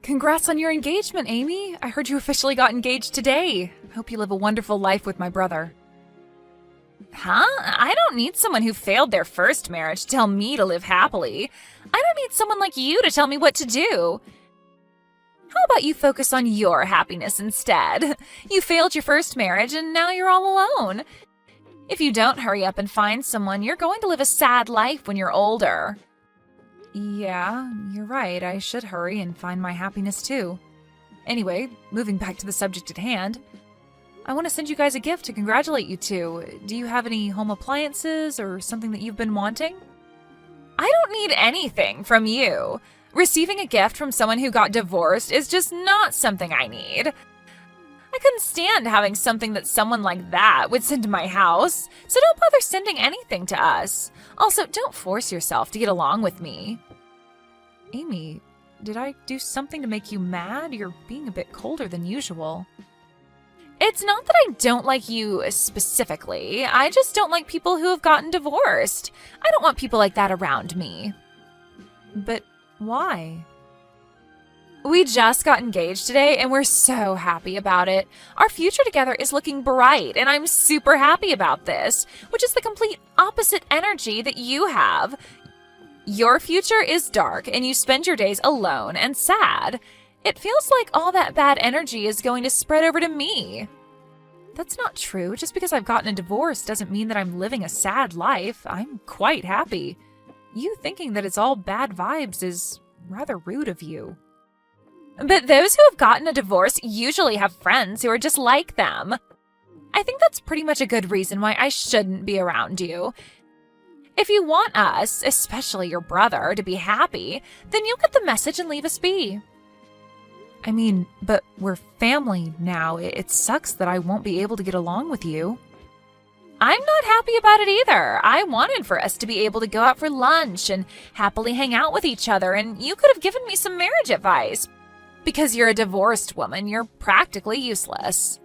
Congrats on your engagement, Amy. I heard you officially got engaged today. Hope you live a wonderful life with my brother. Huh? I don't need someone who failed their first marriage to tell me to live happily. I don't need someone like you to tell me what to do. How about you focus on your happiness instead? You failed your first marriage and now you're all alone. If you don't hurry up and find someone, you're going to live a sad life when you're older. Yeah, you're right. I should hurry and find my happiness too. Anyway, moving back to the subject at hand, I want to send you guys a gift to congratulate you two. Do you have any home appliances or something that you've been wanting? I don't need anything from you. Receiving a gift from someone who got divorced is just not something I need. I couldn't stand having something that someone like that would send to my house, so don't bother sending anything to us. Also, don't force yourself to get along with me. Amy, did I do something to make you mad? You're being a bit colder than usual. It's not that I don't like you specifically. I just don't like people who have gotten divorced. I don't want people like that around me. But why? We just got engaged today and we're so happy about it. Our future together is looking bright and I'm super happy about this, which is the complete opposite energy that you have. Your future is dark and you spend your days alone and sad. It feels like all that bad energy is going to spread over to me. That's not true. Just because I've gotten a divorce doesn't mean that I'm living a sad life. I'm quite happy. You thinking that it's all bad vibes is rather rude of you. But those who have gotten a divorce usually have friends who are just like them. I think that's pretty much a good reason why I shouldn't be around you. If you want us, especially your brother, to be happy, then you'll get the message and leave us be. I mean, but we're family now. It sucks that I won't be able to get along with you. I'm not happy about it either. I wanted for us to be able to go out for lunch and happily hang out with each other, and you could have given me some marriage advice. Because you're a divorced woman, you're practically useless.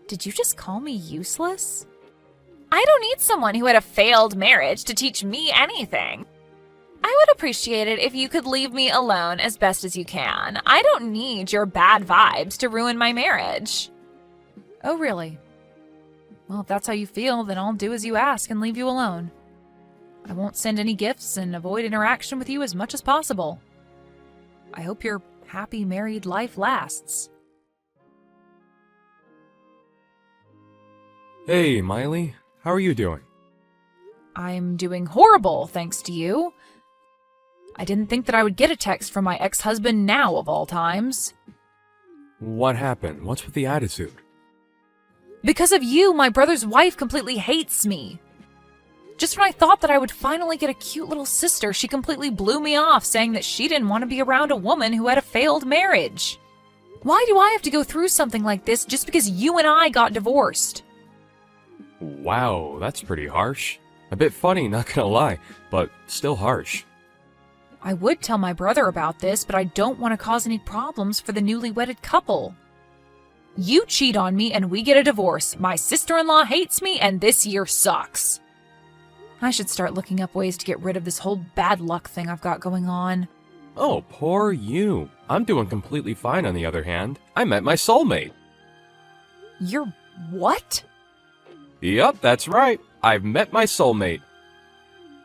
Did you just call me useless? I don't need someone who had a failed marriage to teach me anything. I would appreciate it if you could leave me alone as best as you can. I don't need your bad vibes to ruin my marriage. Oh, really? Well, if that's how you feel, then I'll do as you ask and leave you alone. I won't send any gifts and avoid interaction with you as much as possible. I hope your happy married life lasts. Hey, Miley. How are you doing? I'm doing horrible, thanks to you. I didn't think that I would get a text from my ex-husband now, of all times. What happened? What's with the attitude? Because of you, my brother's wife completely hates me. Just when I thought that I would finally get a cute little sister, she completely blew me off, saying that she didn't want to be around a woman who had a failed marriage. Why do I have to go through something like this just because you and I got divorced? Wow, that's pretty harsh. A bit funny, not gonna lie, but still harsh. I would tell my brother about this, but I don't want to cause any problems for the newly wedded couple. You cheat on me and we get a divorce. My sister-in-law hates me and this year sucks. I should start looking up ways to get rid of this whole bad luck thing I've got going on. Oh, poor you. I'm doing completely fine on the other hand. I met my soulmate. You're what? Yup, that's right. I've met my soulmate.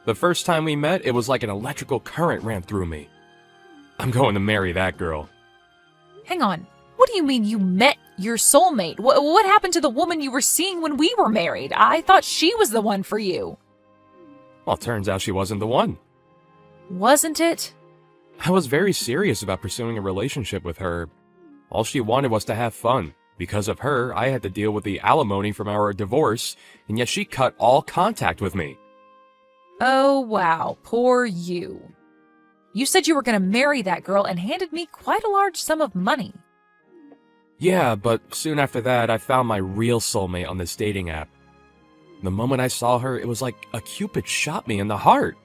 The first time we met, it was like an electrical current ran through me. I'm going to marry that girl. Hang on. What do you mean you met your soulmate? What happened to the woman you were seeing when we were married? I thought she was the one for you. Well, turns out she wasn't the one. Wasn't it? I was very serious about pursuing a relationship with her. All she wanted was to have fun. Because of her, I had to deal with the alimony from our divorce, and yet she cut all contact with me. Oh, wow. Poor you. You said you were going to marry that girl and handed me quite a large sum of money. Yeah, but soon after that, I found my real soulmate on this dating app. The moment I saw her, it was like a Cupid shot me in the heart.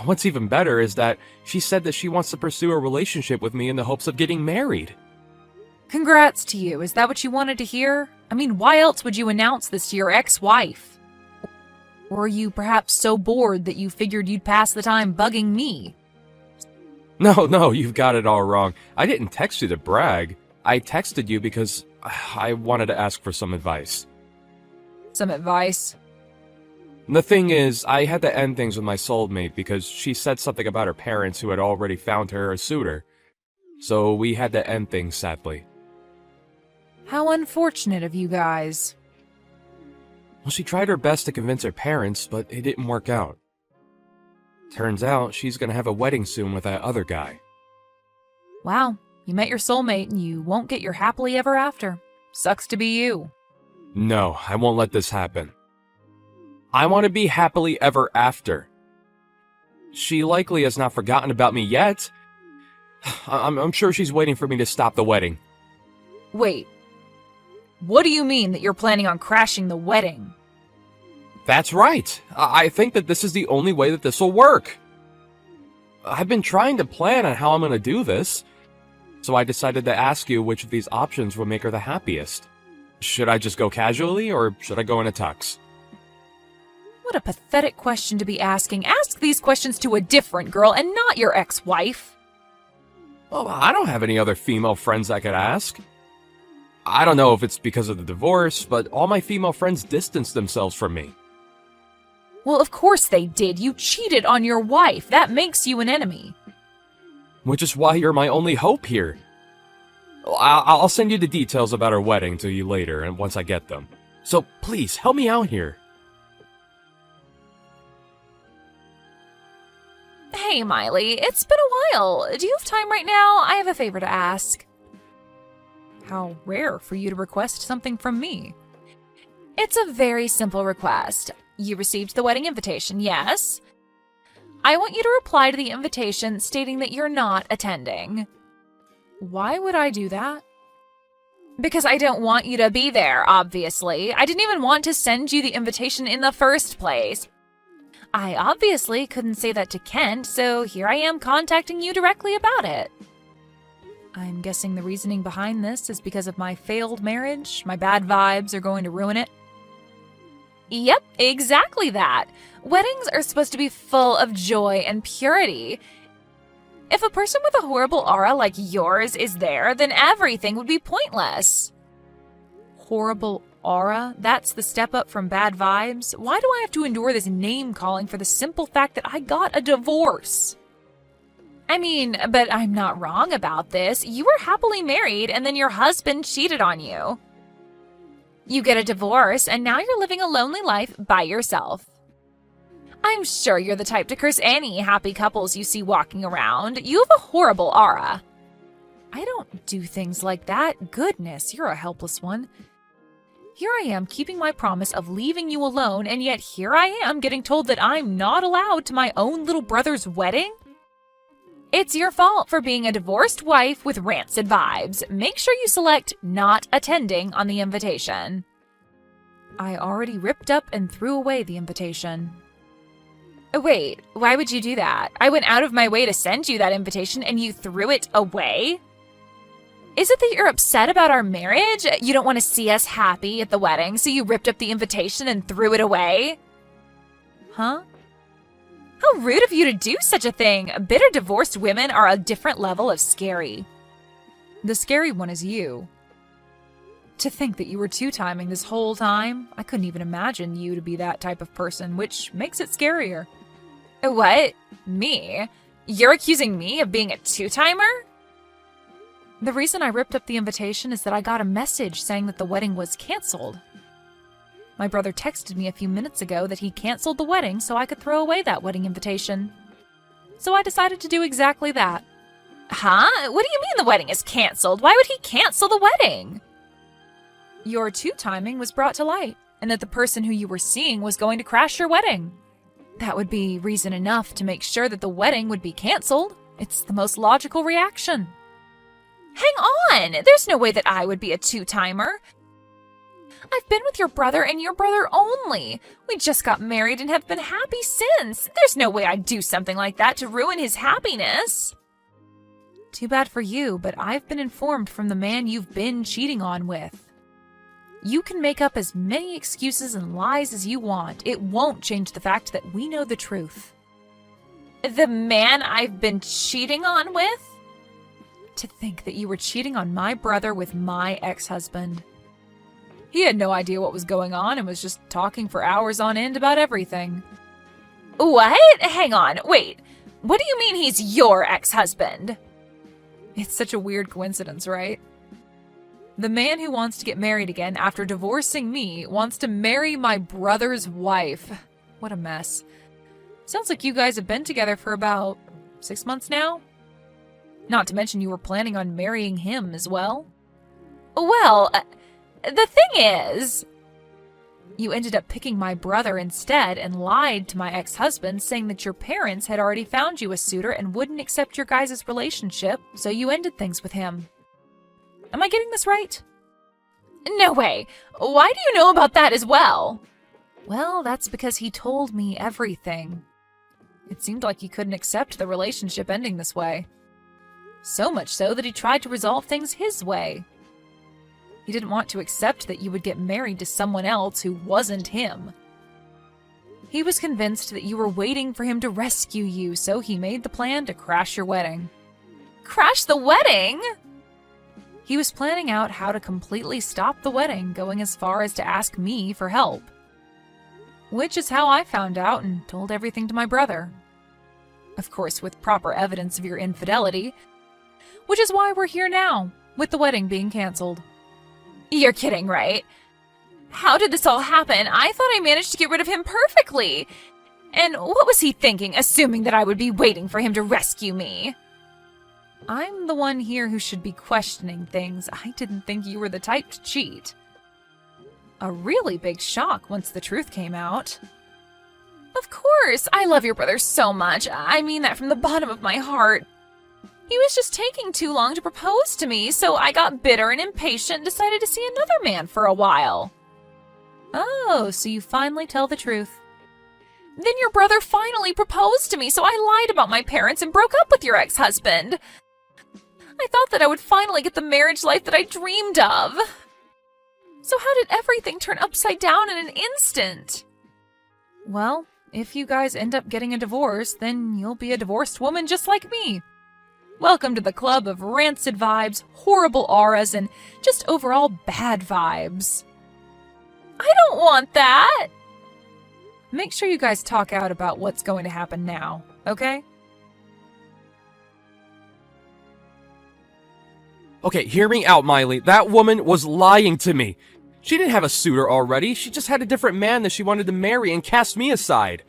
What's even better is that she said that she wants to pursue a relationship with me in the hopes of getting married. Congrats to you. Is that what you wanted to hear? I mean, why else would you announce this to your ex-wife? Or are you perhaps so bored that you figured you'd pass the time bugging me? No, you've got it all wrong. I didn't text you to brag. I texted you because I wanted to ask for some advice. Some advice? The thing is, I had to end things with my soulmate because she said something about her parents who had already found her a suitor. So we had to end things, sadly. How unfortunate of you guys. Well, she tried her best to convince her parents, but it didn't work out. Turns out she's gonna have a wedding soon with that other guy. Wow, you met your soulmate and you won't get your happily ever after. Sucks to be you. No, I won't let this happen. I want to be happily ever after. She likely has not forgotten about me yet. I'm sure she's waiting for me to stop the wedding. Wait. What do you mean that you're planning on crashing the wedding? That's right. I think that this is the only way that this will work. I've been trying to plan on how I'm going to do this, so I decided to ask you which of these options would make her the happiest. Should I just go casually, or should I go in a tux? What a pathetic question to be asking. Ask these questions to a different girl and not your ex-wife. Well, I don't have any other female friends I could ask. I don't know if it's because of the divorce, but all my female friends distanced themselves from me. Well, of course they did. You cheated on your wife. That makes you an enemy. Which is why you're my only hope here. I'll send you the details about our wedding to you later, and once I get them. So please, help me out here. Hey, Miley, it's been a while. Do you have time right now? I have a favor to ask. How rare for you to request something from me. It's a very simple request. You received the wedding invitation, yes? I want you to reply to the invitation stating that you're not attending. Why would I do that? Because I don't want you to be there, obviously. I didn't even want to send you the invitation in the first place. I obviously couldn't say that to Kent, so here I am contacting you directly about it. I'm guessing the reasoning behind this is because of my failed marriage. My bad vibes are going to ruin it. Yep, exactly that. Weddings are supposed to be full of joy and purity. If a person with a horrible aura like yours is there, then everything would be pointless. Horrible aura? That's the step up from bad vibes? Why do I have to endure this name calling for the simple fact that I got a divorce? I mean, but I'm not wrong about this. You were happily married and then your husband cheated on you. You get a divorce and now you're living a lonely life by yourself. I'm sure you're the type to curse any happy couples you see walking around. You have a horrible aura. I don't do things like that. Goodness, you're a helpless one. Here I am keeping my promise of leaving you alone, and yet here I am getting told that I'm not allowed to my own little brother's wedding? It's your fault for being a divorced wife with rancid vibes. Make sure you select not attending on the invitation. I already ripped up and threw away the invitation. Wait, why would you do that? I went out of my way to send you that invitation and you threw it away? Is it that you're upset about our marriage? You don't want to see us happy at the wedding, so you ripped up the invitation and threw it away? Huh? How rude of you to do such a thing! Bitter divorced women are a different level of scary. The scary one is you. To think that you were two-timing this whole time, I couldn't even imagine you to be that type of person, which makes it scarier. What? Me? You're accusing me of being a two-timer? The reason I ripped up the invitation is that I got a message saying that the wedding was canceled. My brother texted me a few minutes ago that he canceled the wedding so I could throw away that wedding invitation. So I decided to do exactly that. Huh? What do you mean the wedding is canceled? Why would he cancel the wedding? Your two-timing was brought to light, and that the person who you were seeing was going to crash your wedding. That would be reason enough to make sure that the wedding would be canceled. It's the most logical reaction. Hang on! There's no way that I would be a two-timer. I've been with your brother and your brother only. We just got married and have been happy since. There's no way I'd do something like that to ruin his happiness. Too bad for you, but I've been informed from the man you've been cheating on with. You can make up as many excuses and lies as you want. It won't change the fact that we know the truth. The man I've been cheating on with? To think that you were cheating on my brother with my ex-husband. He had no idea what was going on and was just talking for hours on end about everything. What? Hang on, wait. What do you mean he's your ex-husband? It's such a weird coincidence, right? The man who wants to get married again after divorcing me wants to marry my brother's wife. What a mess. Sounds like you guys have been together for about 6 months now? Not to mention you were planning on marrying him as well. Well, the thing is... You ended up picking my brother instead and lied to my ex-husband, saying that your parents had already found you a suitor and wouldn't accept your guys' relationship, so you ended things with him. Am I getting this right? No way. Why do you know about that as well? Well, that's because he told me everything. It seemed like he couldn't accept the relationship ending this way. So much so that he tried to resolve things his way. He didn't want to accept that you would get married to someone else who wasn't him. He was convinced that you were waiting for him to rescue you, so he made the plan to crash your wedding. Crash the wedding? He was planning out how to completely stop the wedding, going as far as to ask me for help. Which is how I found out and told everything to my brother. Of course, with proper evidence of your infidelity, which is why we're here now, with the wedding being canceled. You're kidding, right? How did this all happen? I thought I managed to get rid of him perfectly. And what was he thinking, assuming that I would be waiting for him to rescue me? I'm the one here who should be questioning things. I didn't think you were the type to cheat. A really big shock once the truth came out. Of course, I love your brother so much. I mean that from the bottom of my heart. He was just taking too long to propose to me, so I got bitter and impatient and decided to see another man for a while. Oh, so you finally tell the truth. Then your brother finally proposed to me, so I lied about my parents and broke up with your ex-husband. I thought that I would finally get the marriage life that I dreamed of. So how did everything turn upside down in an instant? Well, if you guys end up getting a divorce, then you'll be a divorced woman just like me. Welcome to the club of rancid vibes, horrible auras, and just overall bad vibes. I don't want that! Make sure you guys talk out about what's going to happen now, okay? Okay, hear me out, Miley. That woman was lying to me. She didn't have a suitor already. She just had a different man that she wanted to marry and cast me aside.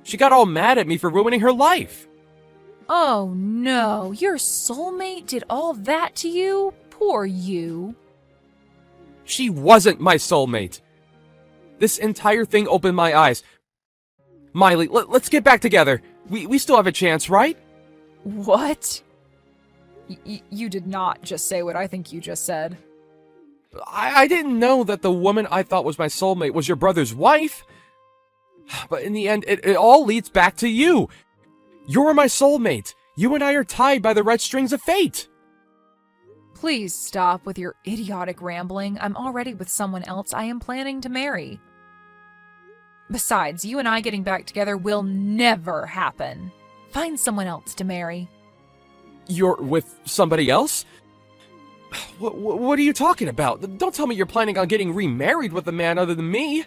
She got all mad at me for ruining her life. Oh no, your soulmate did all that to you? Poor you. She wasn't my soulmate. This entire thing opened my eyes. Miley, let's get back together. We still have a chance, right? What? You did not just say what I think you just said. I didn't know that the woman I thought was my soulmate was your brother's wife. But in the end, it all leads back to you. You're my soulmate. You and I are tied by the red strings of fate. Please stop with your idiotic rambling. I'm already with someone else I am planning to marry. Besides, you and I getting back together will never happen. Find someone else to marry. You're with somebody else? What are you talking about? Don't tell me you're planning on getting remarried with a man other than me.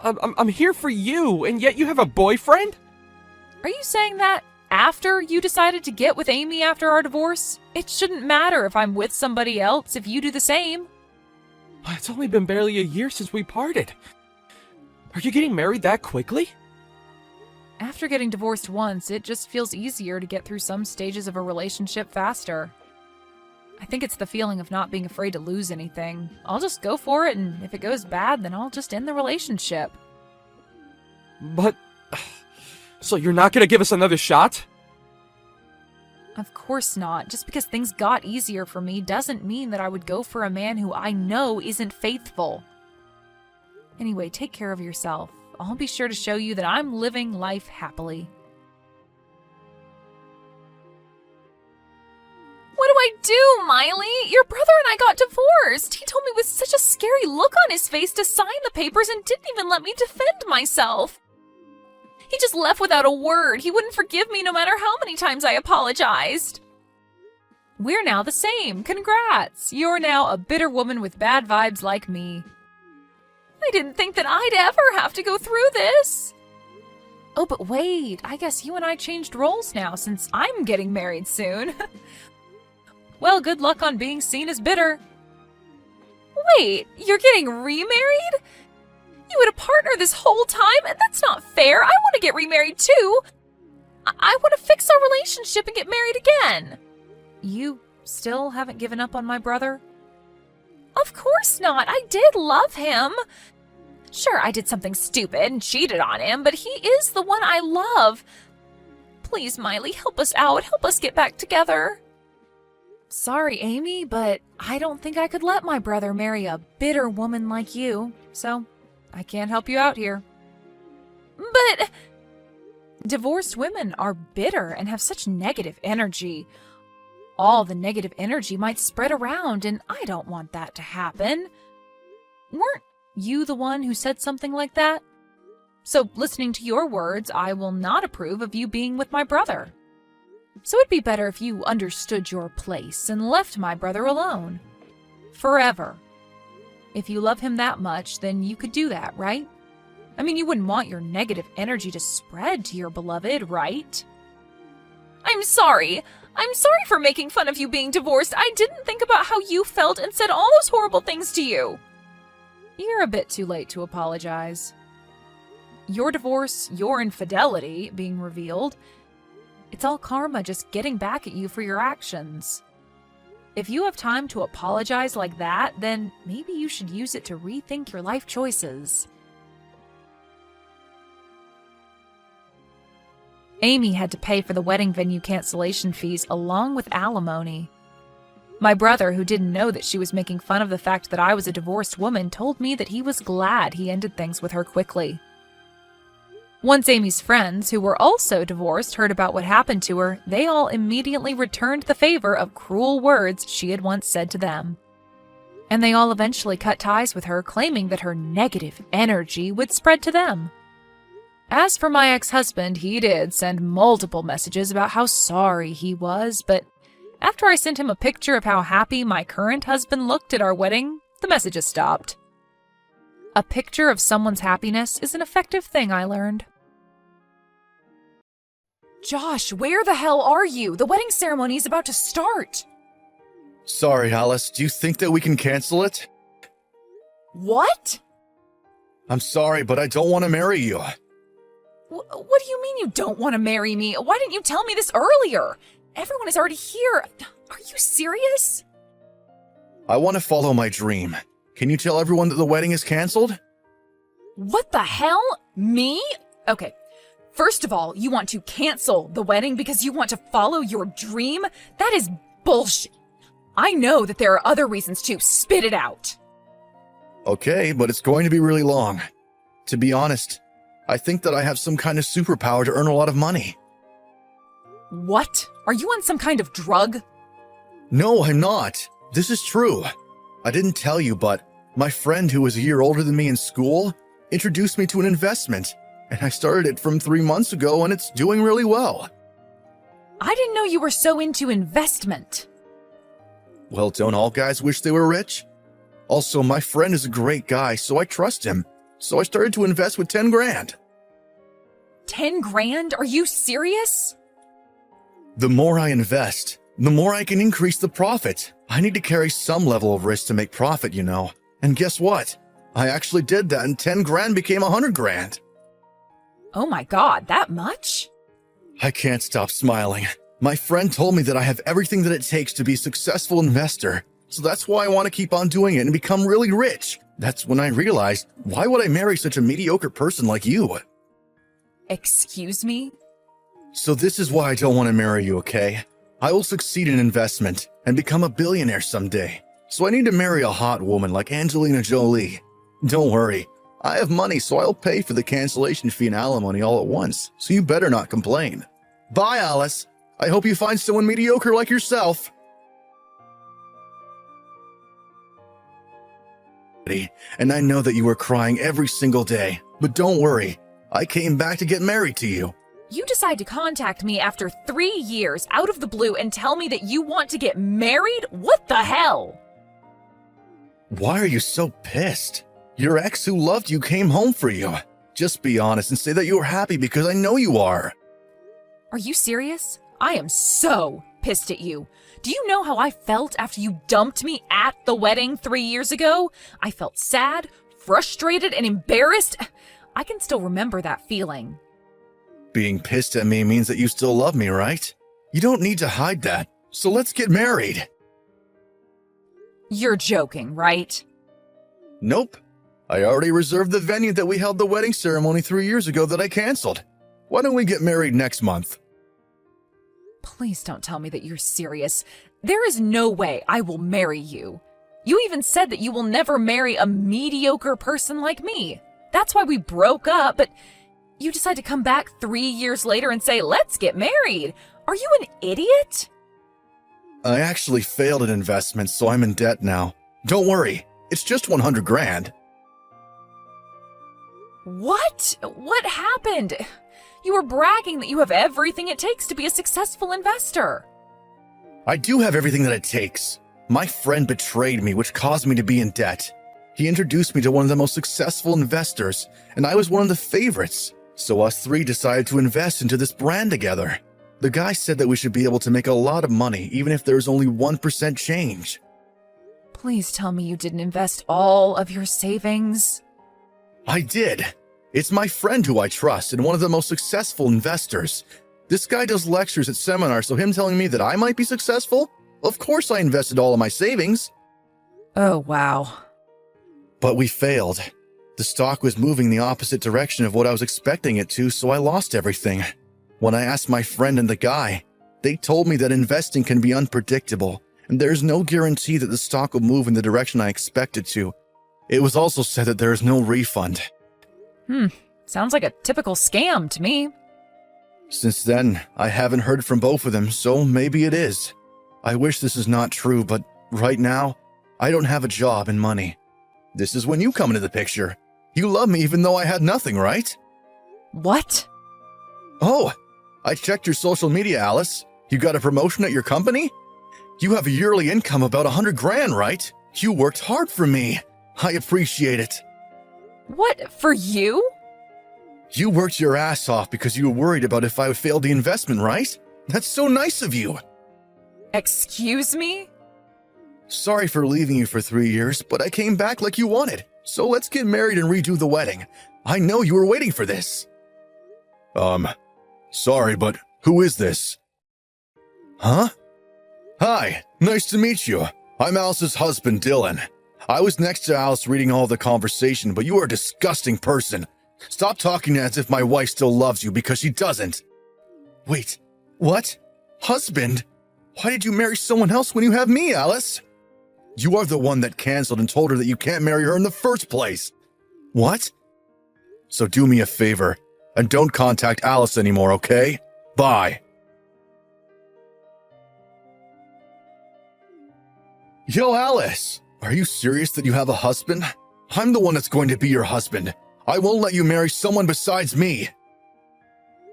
I'm here for you, and yet you have a boyfriend? Are you saying that after you decided to get with Amy after our divorce? It shouldn't matter if I'm with somebody else if you do the same. It's only been barely a year since we parted. Are you getting married that quickly? After getting divorced once, it just feels easier to get through some stages of a relationship faster. I think it's the feeling of not being afraid to lose anything. I'll just go for it, and if it goes bad, then I'll just end the relationship. But... so you're not gonna give us another shot? Of course not. Just because things got easier for me doesn't mean that I would go for a man who I know isn't faithful. Anyway, take care of yourself. I'll be sure to show you that I'm living life happily. What do I do, Miley? Your brother and I got divorced. He told me with such a scary look on his face to sign the papers and didn't even let me defend myself. He just left without a word. He wouldn't forgive me no matter how many times I apologized. We're now the same. Congrats. You're now a bitter woman with bad vibes like me. I didn't think that I'd ever have to go through this. Oh, but wait. I guess you and I changed roles now since I'm getting married soon. Well, good luck on being seen as bitter. Wait, you're getting remarried? You had a partner this whole time, and that's not fair. I want to get remarried too. I want to fix our relationship and get married again. You still haven't given up on my brother? Of course not. I did love him. Sure, I did something stupid and cheated on him, but he is the one I love. Please, Miley, help us out. Help us get back together. Sorry, Amy, but I don't think I could let my brother marry a bitter woman like you, so I can't help you out here. But divorced women are bitter and have such negative energy. All the negative energy might spread around, and I don't want that to happen. Weren't you the one who said something like that? So, listening to your words, I will not approve of you being with my brother. So it'd be better if you understood your place and left my brother alone. Forever. If you love him that much, then you could do that, right? I mean, you wouldn't want your negative energy to spread to your beloved, right? I'm sorry. I'm sorry for making fun of you being divorced. I didn't think about how you felt and said all those horrible things to you. You're a bit too late to apologize. Your divorce, your infidelity being revealed, it's all karma just getting back at you for your actions. If you have time to apologize like that, then maybe you should use it to rethink your life choices. Amy had to pay for the wedding venue cancellation fees along with alimony. My brother, who didn't know that she was making fun of the fact that I was a divorced woman, told me that he was glad he ended things with her quickly. Once Amy's friends, who were also divorced, heard about what happened to her, they all immediately returned the favor of cruel words she had once said to them. And they all eventually cut ties with her, claiming that her negative energy would spread to them. As for my ex-husband, he did send multiple messages about how sorry he was, but after I sent him a picture of how happy my current husband looked at our wedding, the messages stopped. A picture of someone's happiness is an effective thing, I learned. Josh, where the hell are you? The wedding ceremony is about to start. Sorry, Alice. Do you think that we can cancel it? What? I'm sorry, but I don't want to marry you. What do you mean you don't want to marry me? Why didn't you tell me this earlier? Everyone is already here. Are you serious? I want to follow my dream. Can you tell everyone that the wedding is canceled? What the hell? Me? Okay. First of all, you want to cancel the wedding because you want to follow your dream? That is bullshit. I know that there are other reasons too. Spit it out. Okay, but it's going to be really long. To be honest, I think that I have some kind of superpower to earn a lot of money. What? Are you on some kind of drug? No, I'm not. This is true. I didn't tell you, but my friend who was a year older than me in school introduced me to an investment, and I started it from 3 months ago, and it's doing really well. I didn't know you were so into investment. Well, don't all guys wish they were rich? Also, my friend is a great guy, so I trust him. So I started to invest with 10 grand. 10 grand? Are you serious? The more I invest, the more I can increase the profit. I need to carry some level of risk to make profit, you know. And guess what? I actually did that, and 10 grand became 100 grand. Oh my god, that much? I can't stop smiling. My friend told me that I have everything that it takes to be a successful investor. So that's why I want to keep on doing it and become really rich. That's when I realized, why would I marry such a mediocre person like you? Excuse me? So this is why I don't want to marry you, okay? I will succeed in investment and become a billionaire someday. So I need to marry a hot woman like Angelina Jolie. Don't worry, I have money, so I'll pay for the cancellation fee and alimony all at once, so you better not complain. Bye, Alice. I hope you find someone mediocre like yourself. And I know that you are crying every single day, but don't worry. I came back to get married to you. You decide to contact me after 3 years out of the blue and tell me that you want to get married? What the hell? Why are you so pissed? Your ex who loved you came home for you. Just be honest and say that you are happy because I know you are. Are you serious? I am so pissed at you. Do you know how I felt after you dumped me at the wedding 3 years ago? I felt sad, frustrated, and embarrassed. I can still remember that feeling. Being pissed at me means that you still love me, right? You don't need to hide that, so let's get married. You're joking, right? Nope. I already reserved the venue that we held the wedding ceremony 3 years ago that I canceled. Why don't we get married next month? Please don't tell me that you're serious. There is no way I will marry you. You even said that you will never marry a mediocre person like me. That's why we broke up, but you decide to come back 3 years later and say, let's get married. Are you an idiot? I actually failed an investment, so I'm in debt now. Don't worry, it's just 100 grand. What? What happened? You were bragging that you have everything it takes to be a successful investor. I do have everything that it takes. My friend betrayed me, which caused me to be in debt. He introduced me to one of the most successful investors, and I was one of the favorites. So us three decided to invest into this brand together. The guy said that we should be able to make a lot of money, even if there is only 1% change. Please tell me you didn't invest all of your savings. I did. It's my friend who I trust and one of the most successful investors. This guy does lectures at seminars, so him telling me that I might be successful? Of course I invested all of my savings. Oh, wow. But we failed. The stock was moving the opposite direction of what I was expecting it to, so I lost everything. When I asked my friend and the guy, they told me that investing can be unpredictable, and there's no guarantee that the stock will move in the direction I expect it to. It was also said that there is no refund. Sounds like a typical scam to me. Since then, I haven't heard from both of them, so maybe it is. I wish this is not true, but right now, I don't have a job and money. This is when you come into the picture. You love me even though I had nothing, right? What? Oh, I checked your social media, Alice. You got a promotion at your company? You have a yearly income about 100 grand, right? You worked hard for me. I appreciate it. What, for you? You worked your ass off because you were worried about if I would fail the investment, right? That's so nice of you. Excuse me? Sorry for leaving you for 3 years, but I came back like you wanted. So let's get married and redo the wedding. I know you were waiting for this. Sorry, but who is this? Huh? Hi, nice to meet you. I'm Alice's husband, Dylan. I was next to Alice reading all the conversation, but you are a disgusting person. Stop talking as if my wife still loves you because she doesn't. Wait, what? Husband? Why did you marry someone else when you have me, Alice? You are the one that canceled and told her that you can't marry her in the first place. What? So do me a favor and don't contact Alice anymore, okay? Bye. Yo, Alice, are you serious that you have a husband? I'm the one that's going to be your husband. I won't let you marry someone besides me.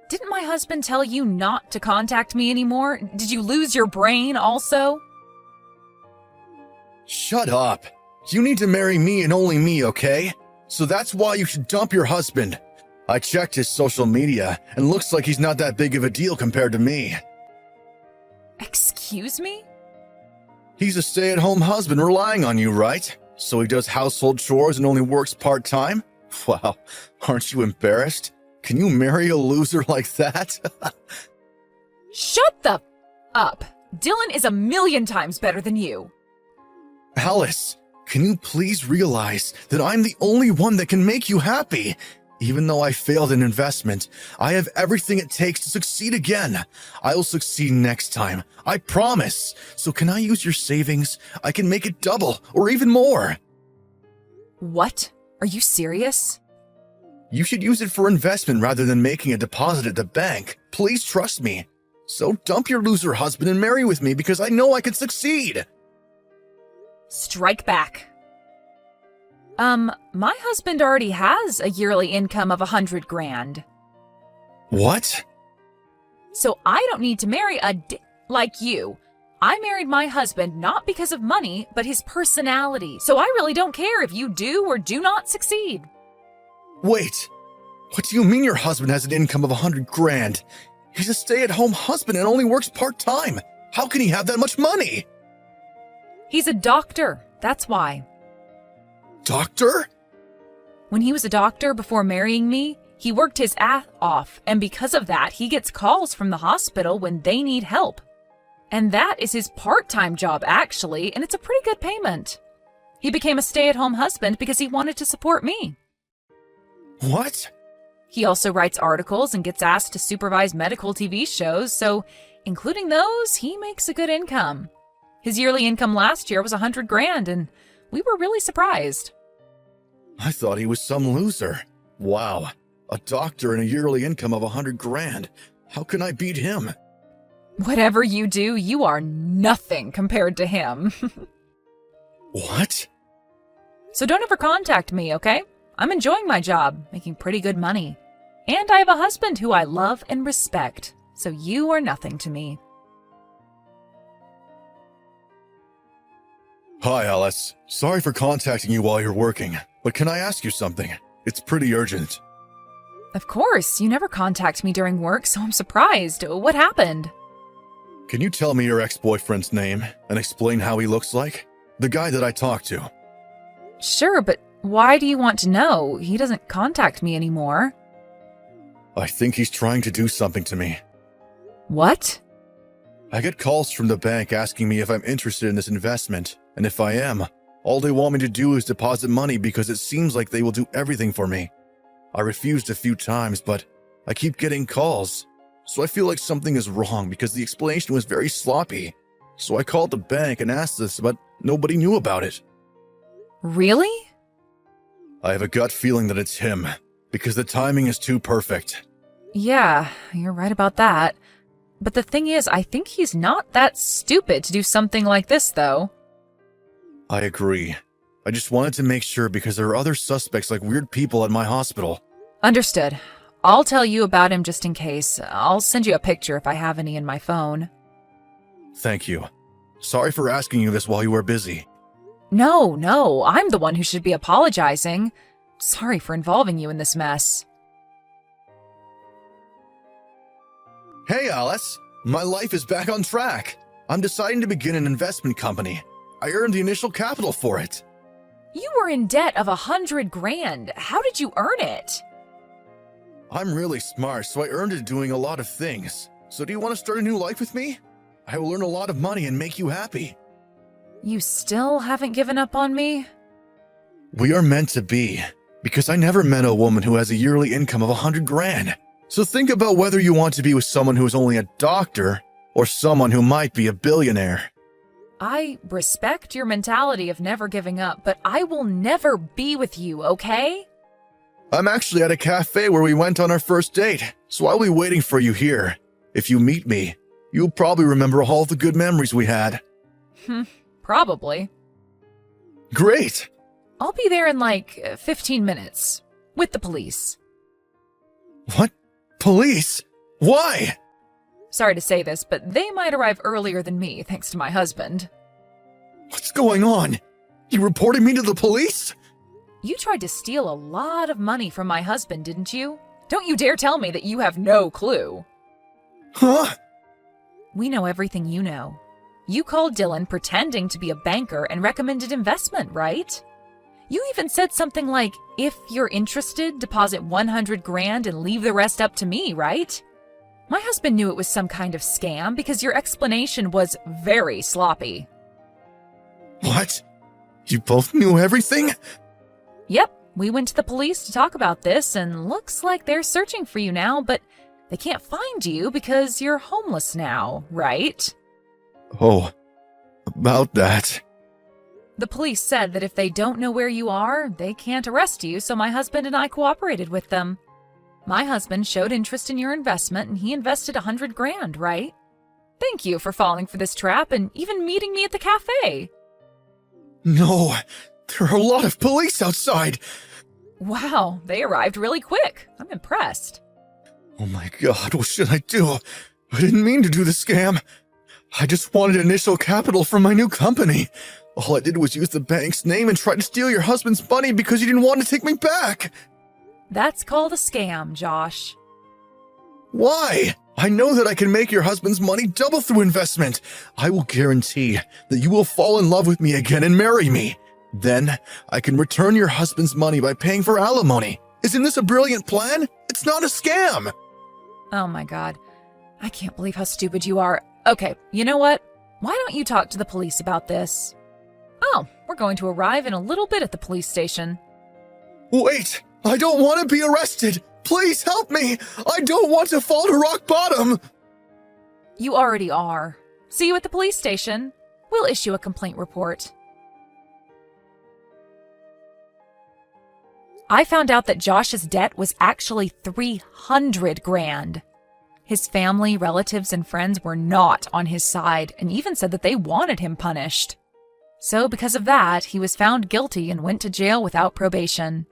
Didn't my husband tell you not to contact me anymore? Did you lose your brain also? Shut up. You need to marry me and only me, okay? So that's why you should dump your husband. I checked his social media, and looks like he's not that big of a deal compared to me. Excuse me? He's a stay-at-home husband relying on you, right? So he does household chores and only works part-time? Wow, aren't you embarrassed? Can you marry a loser like that? Shut the up. Dylan is a million times better than you. Alice, can you please realize that I'm the only one that can make you happy? Even though I failed an investment, I have everything it takes to succeed again. I will succeed next time, I promise. So can I use your savings? I can make it double or even more. What? Are you serious? You should use it for investment rather than making a deposit at the bank. Please trust me. So dump your loser husband and marry with me because I know I can succeed. Strike back. My husband already has a yearly income of 100 grand. What? So I don't need to marry like you. I married my husband not because of money, but his personality. So I really don't care if you do or do not succeed. Wait, what do you mean your husband has an income of 100 grand? He's a stay-at-home husband and only works part-time. How can he have that much money? He's a doctor, that's why. Doctor? When he was a doctor before marrying me, he worked his ass off, and because of that, he gets calls from the hospital when they need help. And that is his part-time job, actually, and it's a pretty good payment. He became a stay-at-home husband because he wanted to support me. What? He also writes articles and gets asked to supervise medical TV shows, so including those, he makes a good income. His yearly income last year was 100 grand, and we were really surprised. I thought he was some loser. Wow, a doctor and a yearly income of 100 grand. How can I beat him? Whatever you do, you are nothing compared to him. What? So don't ever contact me, okay? I'm enjoying my job, making pretty good money. And I have a husband who I love and respect, so you are nothing to me. Hi, Alice. Sorry for contacting you while you're working, but can I ask you something? It's pretty urgent. Of course, you never contact me during work, so I'm surprised. What happened? Can you tell me your ex-boyfriend's name and explain how he looks like? The guy that I talked to. Sure, but why do you want to know? He doesn't contact me anymore. I think he's trying to do something to me. What? I get calls from the bank asking me if I'm interested in this investment, and if I am, all they want me to do is deposit money because it seems like they will do everything for me. I refused a few times, but I keep getting calls, so I feel like something is wrong because the explanation was very sloppy. So I called the bank and asked this, but nobody knew about it. Really? I have a gut feeling that it's him, because the timing is too perfect. Yeah, you're right about that. But the thing is, I think he's not that stupid to do something like this, though. I agree. I just wanted to make sure because there are other suspects like weird people at my hospital. Understood. I'll tell you about him just in case. I'll send you a picture if I have any in my phone. Thank you. Sorry for asking you this while you were busy. No, I'm the one who should be apologizing. Sorry for involving you in this mess. Hey, Alice. My life is back on track. I'm deciding to begin an investment company. I earned the initial capital for it. You were in debt of 100 grand. How did you earn it? I'm really smart, so I earned it doing a lot of things. So do you want to start a new life with me? I will earn a lot of money and make you happy. You still haven't given up on me? We are meant to be, because I never met a woman who has a yearly income of 100 grand. So think about whether you want to be with someone who is only a doctor or someone who might be a billionaire. I respect your mentality of never giving up, but I will never be with you, okay? I'm actually at a cafe where we went on our first date, so I'll be waiting for you here. If you meet me, you'll probably remember all the good memories we had. Probably. Great! I'll be there in like 15 minutes. With the police. What? Police? Why? Sorry to say this, but they might arrive earlier than me, thanks to my husband. What's going on? You reported me to the police? You tried to steal a lot of money from my husband, didn't you? Don't you dare tell me that you have no clue. Huh? We know everything you know. You called Dylan pretending to be a banker and recommended investment, right? You even said something like, if you're interested, deposit 100 grand and leave the rest up to me, right? My husband knew it was some kind of scam because your explanation was very sloppy. What? You both knew everything? Yep, we went to the police to talk about this, and looks like they're searching for you now, but they can't find you because you're homeless now, right? Oh, about that. The police said that if they don't know where you are, they can't arrest you, so my husband and I cooperated with them. My husband showed interest in your investment, and he invested 100 grand, right? Thank you for falling for this trap and even meeting me at the cafe. No, There are a lot of police outside. Wow, they arrived really quick. I'm impressed. Oh my god, what should I do? I didn't mean to do the scam. I just wanted initial capital from my new company. All I did was use the bank's name and try to steal your husband's money because you didn't want to take me back. That's called a scam, Josh. Why? I know that I can make your husband's money double through investment. I will guarantee that you will fall in love with me again and marry me. Then I can return your husband's money by paying for alimony. Isn't this a brilliant plan? It's not a scam. Oh my god. I can't believe how stupid you are. Okay, you know what? Why don't you talk to the police about this? Oh, we're going to arrive in a little bit at the police station. Wait, I don't want to be arrested. Please help me. I don't want to fall to rock bottom. You already are. See you at the police station. We'll issue a complaint report. I found out that Josh's debt was actually 300 grand. His family, relatives, and friends were not on his side and even said that they wanted him punished. So because of that, he was found guilty and went to jail without probation.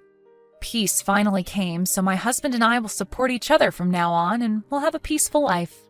Peace finally came, so my husband and I will support each other from now on and we'll have a peaceful life.